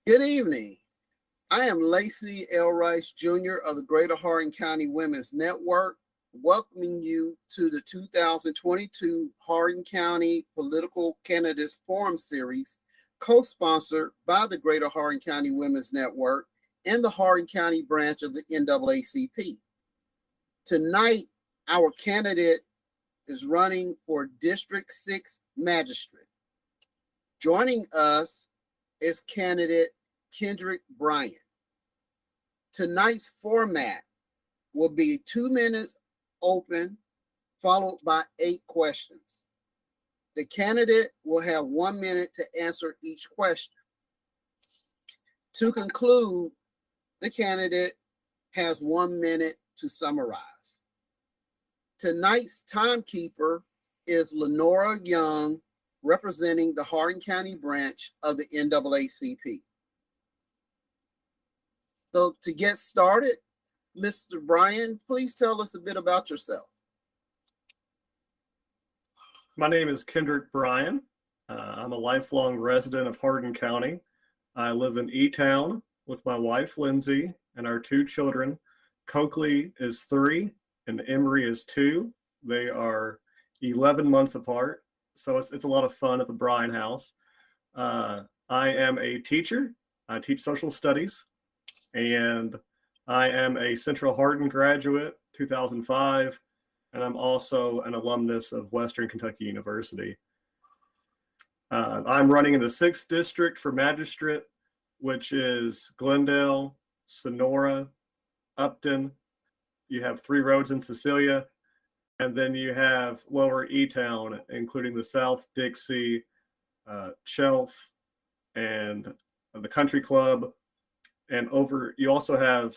Good evening. I am Lacy Rice Jr. of the Greater Hardin County Women's Network, welcoming you to the 2022 Hardin County Political Candidates Forum Series, co-sponsored by the Greater Hardin County Women's Network and the Hardin County Branch of the NAACP. Tonight, our candidate is running for District 6 Magistrate. Joining us is candidate Kendrick Bryan. Tonight's format will be 2 minutes open, followed by 8 questions. The candidate will have 1 minute to answer each question. To conclude, the candidate has 1 minute to summarize. Tonight's timekeeper is Lenora Young, representing the Hardin County Branch of the NAACP. So to get started, Mr. Bryan, please tell us a bit about yourself. My name is Kendrick Bryan. I'm a lifelong resident of Hardin County. I live in E-Town with my wife, Lindsay, and our 2 children. Coakley is 3 and Emery is 2. They are 11 months apart, so it's a lot of fun at the Bryan house. I am a teacher. I teach social studies, and I am a Central Hardin graduate, 2005, and I'm also an alumnus of Western Kentucky University. I'm running in the 6th district for Magistrate, which is Glendale, Sonora, Upton. You have 3 roads in Cecilia, and then you have Lower E-Town, including the South Dixie, Shelf, and the Country Club. And you also have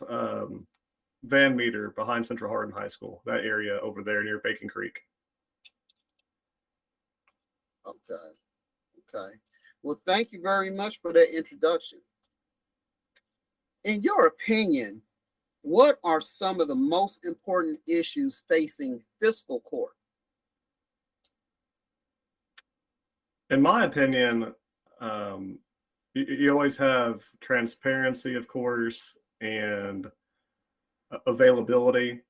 Van Meter behind Central Hardin High School, that area over there near Bacon Creek. Okay. Well, thank you very much for that introduction. In your opinion, what are some of the most important issues facing fiscal court? In my opinion, you always have transparency, of course, and availability.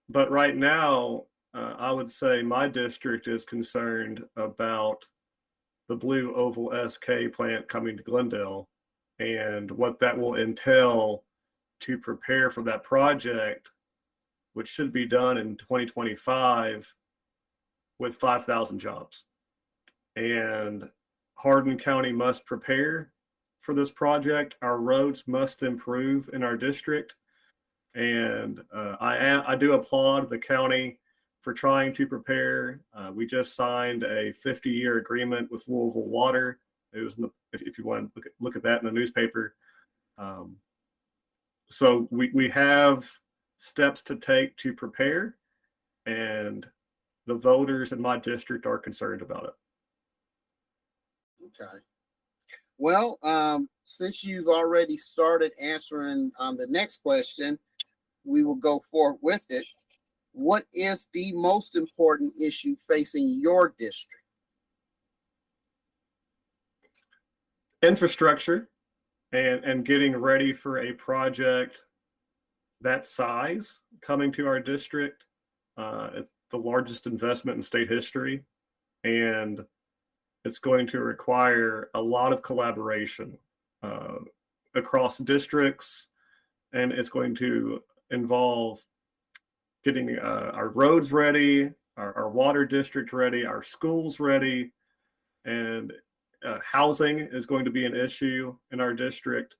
But right now, I would say my district is concerned about the Blue Oval SK plant coming to Glendale and what that will entail to prepare for that project, which should be done in 2025 with 5,000 jobs. And Hardin County must prepare for this project. Our roads must improve in our district. And I do applaud the county for trying to prepare. We just signed a 50-year agreement with Louisville Water. It was if you want to look at that in the newspaper. So we have steps to take to prepare, and the voters in my district are concerned about it. Okay. Well, since you've already started answering the next question, we will go forward with it. What is the most important issue facing your district? Infrastructure and getting ready for a project that size coming to our district. It's the largest investment in state history, and it's going to require a lot of collaboration across districts, and it's going to involve getting our roads ready, our water district ready, our schools ready, and housing is going to be an issue in our district,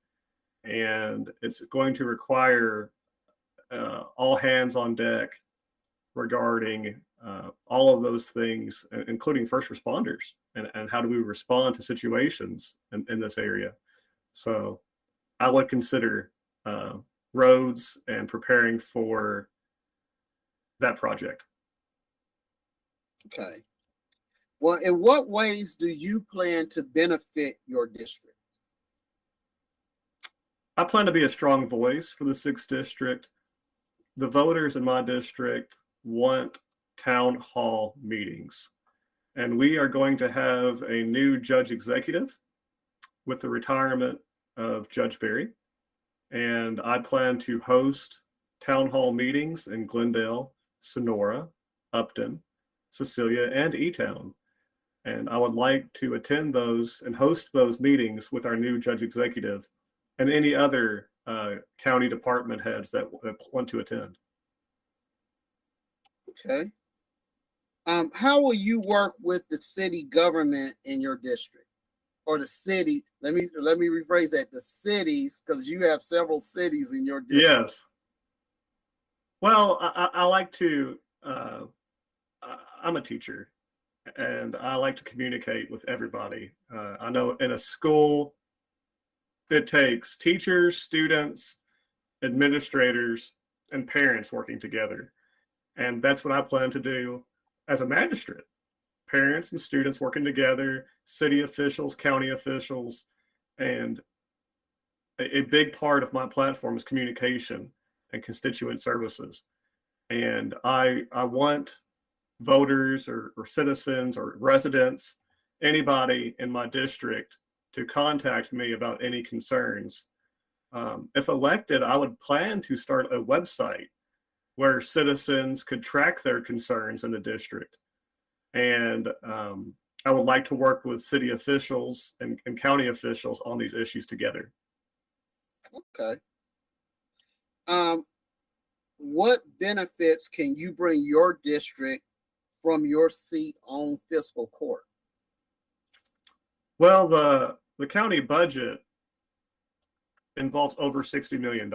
and it's going to require all hands on deck regarding all of those things, including first responders, and how do we respond to situations in this area. So I would consider roads and preparing for that project. Okay. Well, in what ways do you plan to benefit your district? I plan to be a strong voice for the 6th district. The voters in my district want town hall meetings, and we are going to have a new judge executive, with the retirement of Judge Berry, and I plan to host town hall meetings in Glendale, Sonora, Upton, Cecilia, and E-Town. And I would like to attend those and host those meetings with our new judge executive and any other county department heads that want to attend. Okay. How will you work with the city government in your district, or the city? Let me rephrase that: the cities, because you have several cities in your district. Yes. Well, I like to. I'm a teacher, and I like to communicate with everybody. I know in a school, it takes teachers, students, administrators, and parents working together. And that's what I plan to do as a magistrate. Parents and students working together, city officials, county officials, and a big part of my platform is communication and constituent services. And I want voters or citizens or residents, anybody in my district, to contact me about any concerns. If elected, I would plan to start a website where citizens could track their concerns in the district. And I would like to work with city officials and county officials on these issues together. Okay. What benefits can you bring your district from your seat on fiscal court? Well, the county budget involves over $60 million.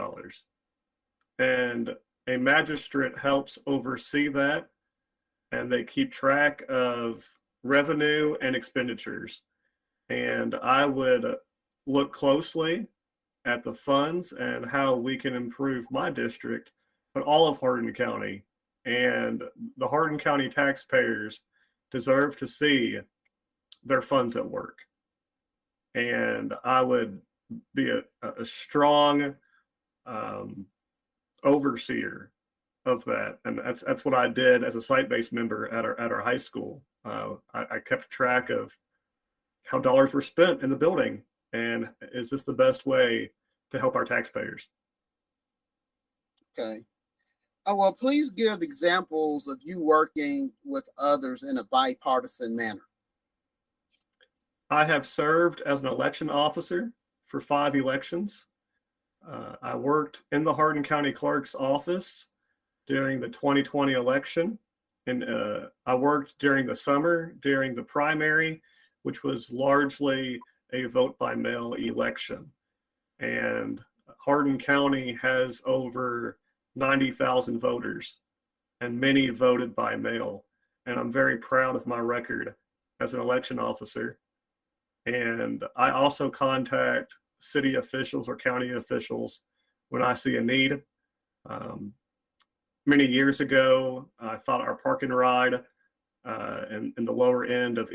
And a magistrate helps oversee that, and they keep track of revenue and expenditures. And I would look closely at the funds and how we can improve my district, but all of Hardin County. And the Hardin County taxpayers deserve to see their funds at work. And I would be a strong overseer of that. And that's what I did as a site-based member at our high school. I kept track of how dollars were spent in the building, and is this the best way to help our taxpayers? Okay. Well, please give examples of you working with others in a bipartisan manner. I have served as an election officer for 5 elections. I worked in the Hardin County Clerk's office during the 2020 election. And I worked during the summer, during the primary, which was largely a vote by mail election. And Hardin County has over 90,000 voters, and many voted by mail. And I'm very proud of my record as an election officer. And I also contact city officials or county officials when I see a need. Many years ago, I thought our park and ride in the lower end of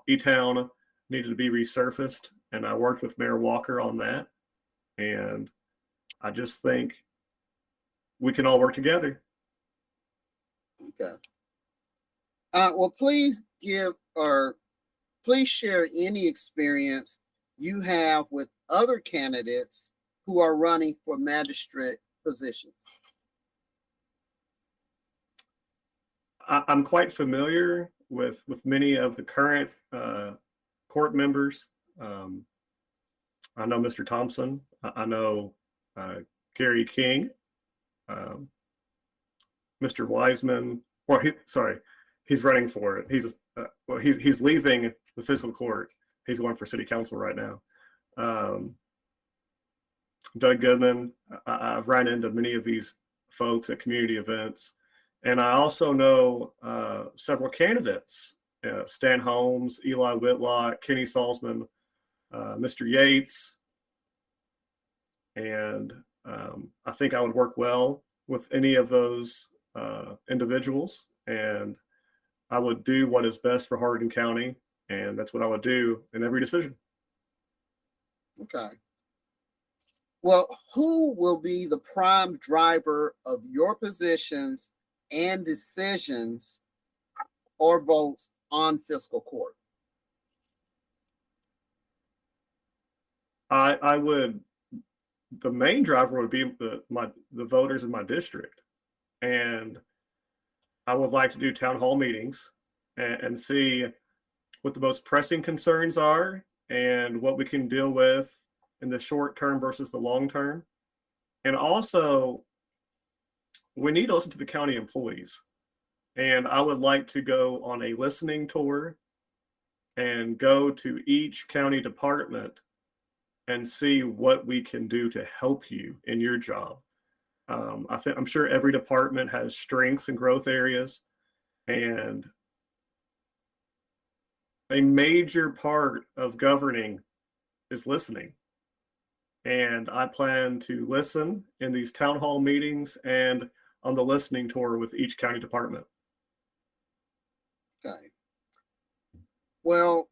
E-Town needed to be resurfaced, and I worked with Mayor Walker on that. And I just think we can all work together. Okay. Well, please share any experience you have with other candidates who are running for magistrate positions. I'm quite familiar with many of the current court members. I know Mr. Thompson. I know Gary King, Mr. Wiseman. Well, he's running for it. He's leaving the fiscal court. He's going for city council right now. Doug Goodman. I've ran into many of these folks at community events. And I also know several candidates, Stan Holmes, Eli Whitlock, Kenny Salzman, Mr. Yates. And I think I would work well with any of those individuals. And I would do what is best for Hardin County. And that's what I would do in every decision. Okay. Well, who will be the prime driver of your positions and decisions or votes on fiscal court? I would, the main driver would be the voters in my district. And I would like to do town hall meetings and see what the most pressing concerns are and what we can deal with in the short term versus the long term. And also, we need to listen to the county employees. And I would like to go on a listening tour and go to each county department and see what we can do to help you in your job. I'm sure every department has strengths and growth areas, and a major part of governing is listening. And I plan to listen in these town hall meetings and on the listening tour with each county department. Okay. Well,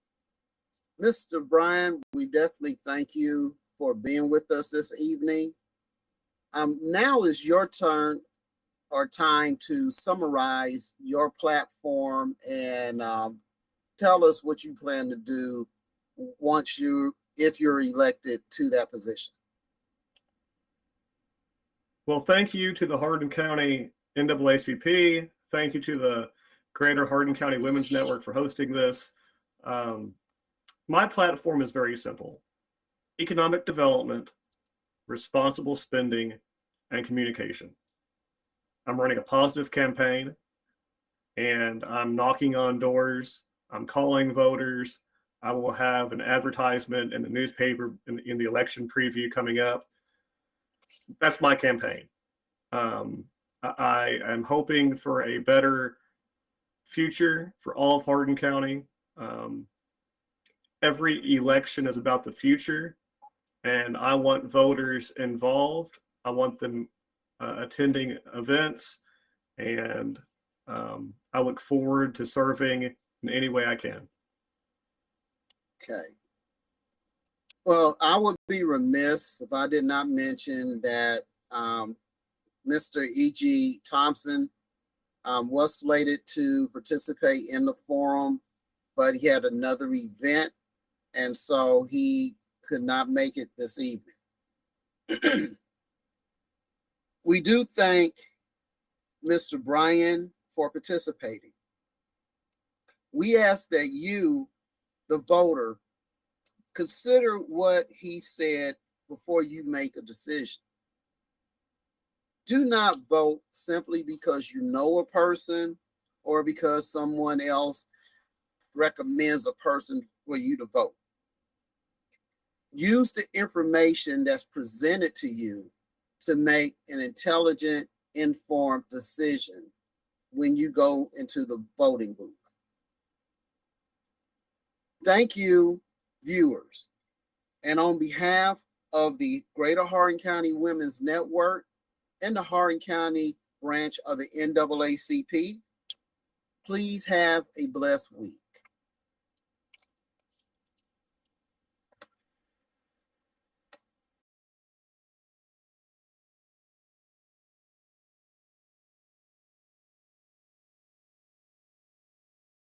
Mr. Bryan, we definitely thank you for being with us this evening. Now is your turn or time to summarize your platform and tell us what you plan to do if you're elected to that position. Well, thank you to the Hardin County NAACP. Thank you to the Greater Hardin County Women's Network for hosting this. My platform is very simple: economic development, responsible spending, and communication. I'm running a positive campaign, and I'm knocking on doors. I'm calling voters. I will have an advertisement in the newspaper in the election preview coming up. That's my campaign. I am hoping for a better future for all of Hardin County. Every election is about the future, and I want voters involved. I want them attending events, and I look forward to serving in any way I can. Okay. Well, I would be remiss if I did not mention that Mr. E.G. Thompson was slated to participate in the forum, but he had another event, and so he could not make it this evening. We do thank Mr. Bryan for participating. We ask that you, the voter, consider what he said before you make a decision. Do not vote simply because you know a person or because someone else recommends a person for you to vote. Use the information that's presented to you to make an intelligent, informed decision when you go into the voting booth. Thank you, viewers. And on behalf of the Greater Hardin County Women's Network and the Hardin County Branch of the NAACP, please have a blessed week.